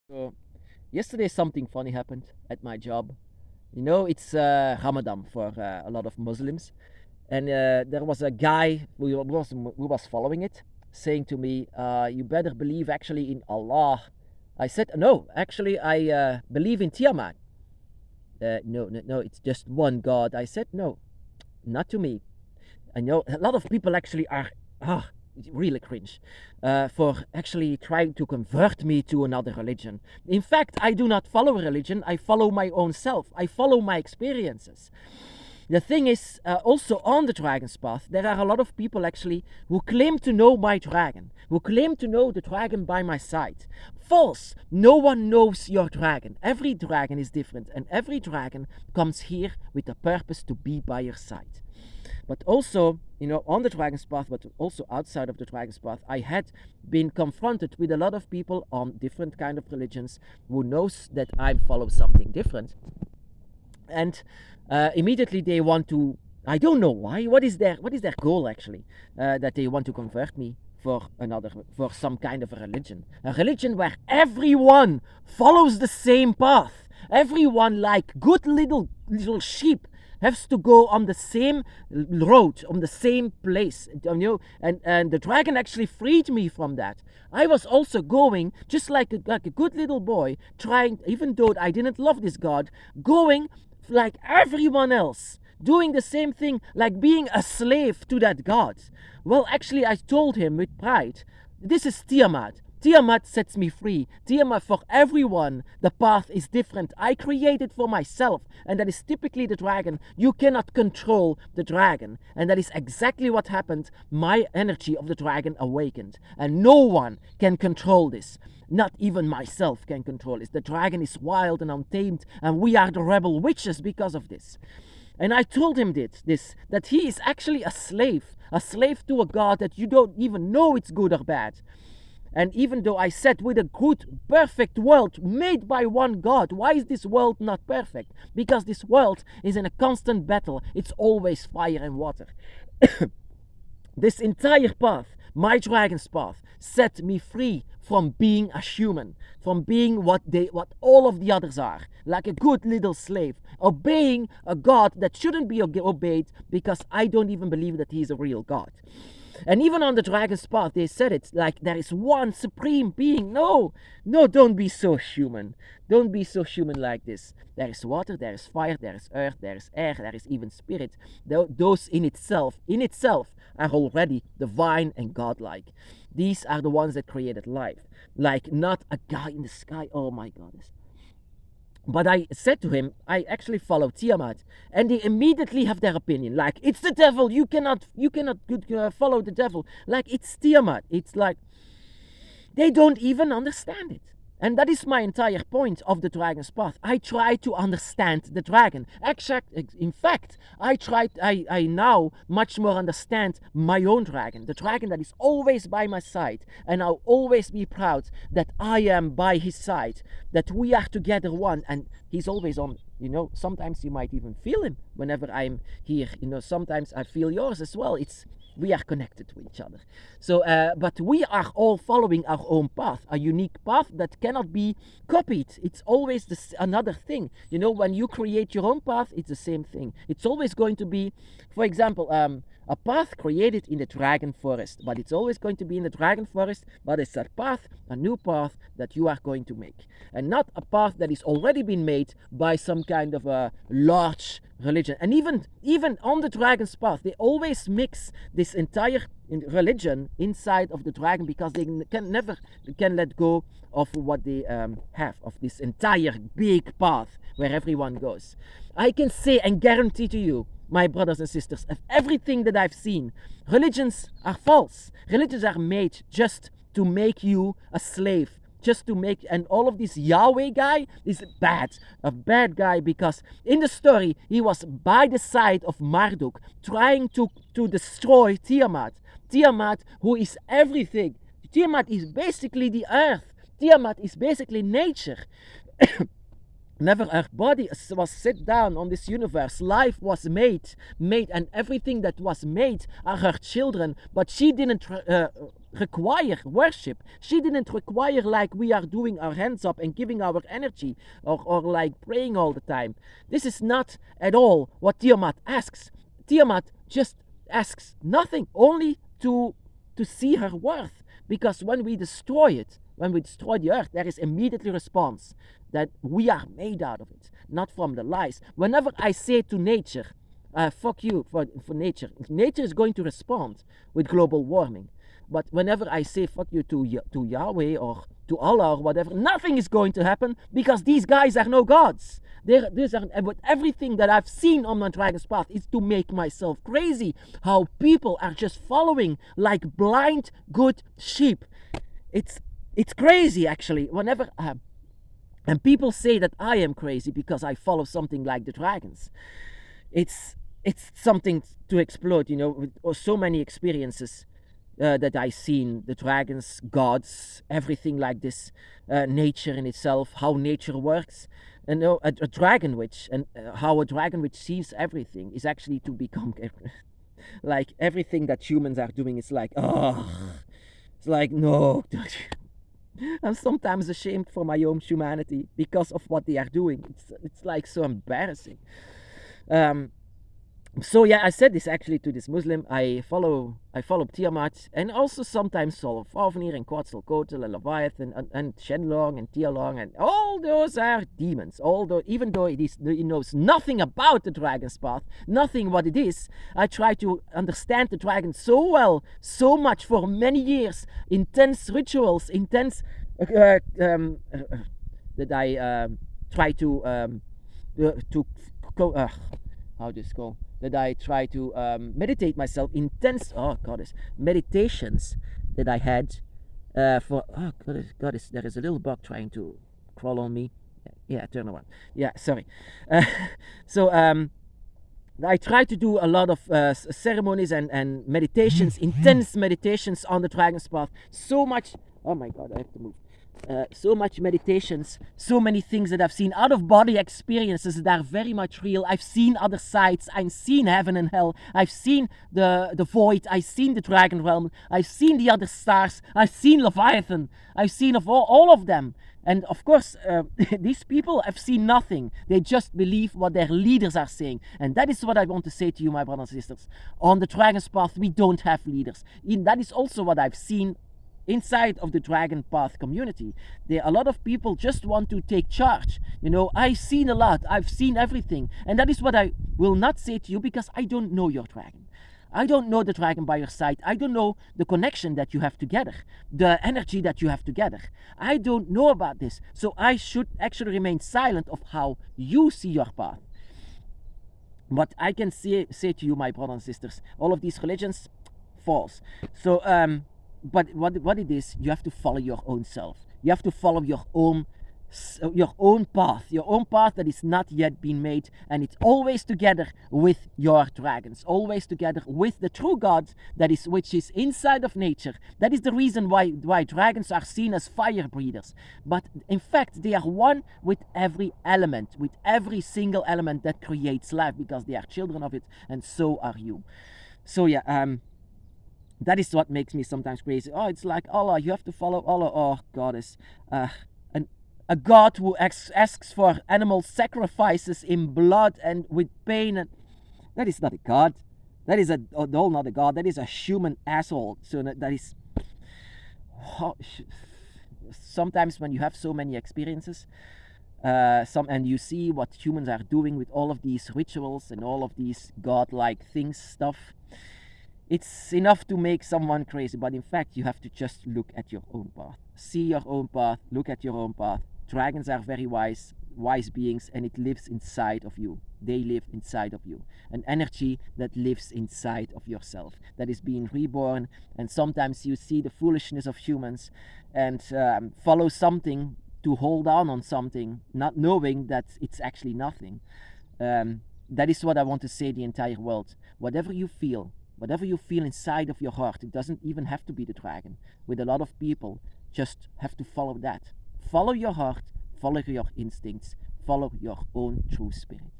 So, yesterday something funny happened at my job. It's Ramadan for a lot of Muslims, and there was a guy who was following it, saying to me, "You better believe actually in Allah." I said, "No, actually I believe in Tiamat." No, no, no, it's just one God. I said, "No, not to me." I know a lot of people actually are really cringe for actually trying to convert me to another religion. In fact, I do not follow a religion. I follow my own self. I follow my experiences. The thing is, also on the dragon's path, there are a lot of people actually who claim to know my dragon, who claim to know the dragon by my side. False! No one knows your dragon. Every dragon is different, and every dragon comes here with a purpose to be by your side. But also, on the dragon's path, but also outside of the dragon's path, I had been confronted with a lot of people on different kind of religions who knows that I follow something different, and immediately they want to. I don't know why. What is their goal actually? That they want to convert me for some kind of a religion where everyone follows the same path. Everyone, like good little sheep, has to go on the same road, on the same place, and the dragon actually freed me from that. I was also going just like a good little boy, trying, even though I didn't love this God, going like everyone else, doing the same thing, like being a slave to that God. Well, actually, I told him with pride, this is Tiamat. Tiamat sets me free. Tiamat, for everyone, the path is different. I created for myself, and that is typically the dragon. You cannot control the dragon, and that is exactly what happened. My energy of the dragon awakened, and no one can control this. Not even myself can control this. The dragon is wild and untamed, and we are the rebel witches because of this. And I told him that he is actually a slave to a God that you don't even know it's good or bad. And even though I said with a good, perfect world made by one God, why is this world not perfect? Because this world is in a constant battle. It's always fire and water. This entire path, my dragon's path, set me free from being a human, from being what all of the others are, like a good little slave, obeying a God that shouldn't be obeyed, because I don't even believe that he's a real God. And even on the dragon's path, they said it like there is one supreme being. No, no, don't be so human. Don't be so human like this. There is water, there is fire, there is earth, there is air, there is even spirit. Those in itself are already divine and godlike. These are the ones that created life. Like not a guy in the sky. Oh my goodness. But I said to him, I actually follow Tiamat, and they immediately have their opinion. Like, it's the devil. You cannot follow the devil. Like, it's Tiamat. It's like they don't even understand it. And that is my entire point of the dragon's path. I try to understand the dragon. In fact, I now much more understand my own dragon, the dragon that is always by my side. And I'll always be proud that I am by his side, that we are together one, and he's always on. Sometimes you might even feel him whenever I'm here. Sometimes I feel yours as well. We are connected to each other. So, but we are all following our own path, a unique path that cannot be copied. It's always another thing. When you create your own path, it's the same thing. It's always going to be, for example, a path created in the dragon forest, but it's always going to be in the dragon forest, but it's a new path that you are going to make, and not a path that is already been made by some kind of a large religion. And even on the dragon's path, they always mix this entire religion inside of the dragon, because they never let go of what they have, of this entire big path where everyone goes. I can say and guarantee to you, my brothers and sisters, of everything that I've seen, religions are false. Religions are made just to make you a slave, and all of this Yahweh guy is a bad guy, because in the story he was by the side of Marduk, trying to destroy Tiamat, who is everything. Tiamat is basically the earth. Tiamat is basically nature. Never her body was set down on this universe. Life was made, and everything that was made are her children. But she didn't require worship. She didn't require like we are doing our hands up and giving our energy or like praying all the time. This is not at all what Tiamat asks. Tiamat just asks nothing, only to see her worth. Because when we destroy it, when we destroy the earth, there is immediately response that we are made out of it, not from the lies. Whenever I say to nature, fuck you for nature, nature is going to respond with global warming. But whenever I say fuck you to Yahweh or to Allah or whatever, nothing is going to happen because these guys are no gods. But everything that I've seen on my Dragon's Path is to make myself crazy. How people are just following like blind good sheep. It's crazy actually. Whenever and people say that I am crazy because I follow something like the dragons. It's something to explode, you know, with so many experiences that I've seen, the dragons, gods, everything like this, nature in itself, how nature works. And a dragon witch, and how a dragon witch sees everything is actually to become like everything that humans are doing is like, oh, it's like, no. I'm sometimes ashamed for my own humanity because of what they are doing. It's like so embarrassing. So yeah, I said this actually to this Muslim. I follow Tiamat, and also sometimes follow Fafnir and Quetzalcoatl and Leviathan and Shenlong and Tialong, and all those are demons. Even though he knows nothing about the Dragon's Path, nothing what it is, I try to understand the dragon so well, so much for many years. Intense rituals, intense that I try to how this called? That I try to meditate myself, intense meditations that I had for goddess, there is a little bug trying to crawl on me. Yeah, turn around. Yeah, sorry. So I try to do a lot of ceremonies and meditations, intense meditations on the Dragon's Path. So much. Oh my God, I have to move. So much meditations, so many things that I've seen, out of body experiences that are very much real. I've seen other sides, I've seen heaven and hell, I've seen the void, I've seen the dragon realm, I've seen the other stars, I've seen Leviathan, I've seen of all of them. And of course, these people have seen nothing. They just believe what their leaders are saying. And that is what I want to say to you, my brothers and sisters. On the Dragon's Path, we don't have leaders. That is also what I've seen inside of the Dragon Path community. A lot of people just want to take charge. You know, I've seen a lot, I've seen everything. And that is what I will not say to you, because I don't know your dragon. I don't know the dragon by your side. I don't know the connection that you have together, the energy that you have together. I don't know about this. So I should actually remain silent of how you see your path. But I can say to you, my brothers and sisters, all of these religions, false. So but what it is, you have to follow your own self. You have to follow your own path that is not yet been made, and it's always together with your dragons, always together with the true God which is inside of nature. That is the reason why dragons are seen as fire breathers, but in fact they are one with every element, with every single element that creates life, because they are children of it, and so are you. So yeah, that is what makes me sometimes crazy. Oh, it's like Allah, you have to follow Allah. Oh, goddess. A God who asks for animal sacrifices in blood and with pain. And that is not a God. That is not a God. That is a human asshole. So that is... Sometimes when you have so many experiences, and you see what humans are doing with all of these rituals and all of these godlike things, stuff, it's enough to make someone crazy. But in fact, you have to just look at your own path. See your own path, look at your own path. Dragons are very wise beings, and it lives inside of you. They live inside of you. An energy that lives inside of yourself, that is being reborn. And sometimes you see the foolishness of humans and follow something to hold on something, not knowing that it's actually nothing. That is what I want to say to the entire world. Whatever you feel inside of your heart, it doesn't even have to be the dragon. With a lot of people, just have to follow that. Follow your heart, follow your instincts, follow your own true spirit.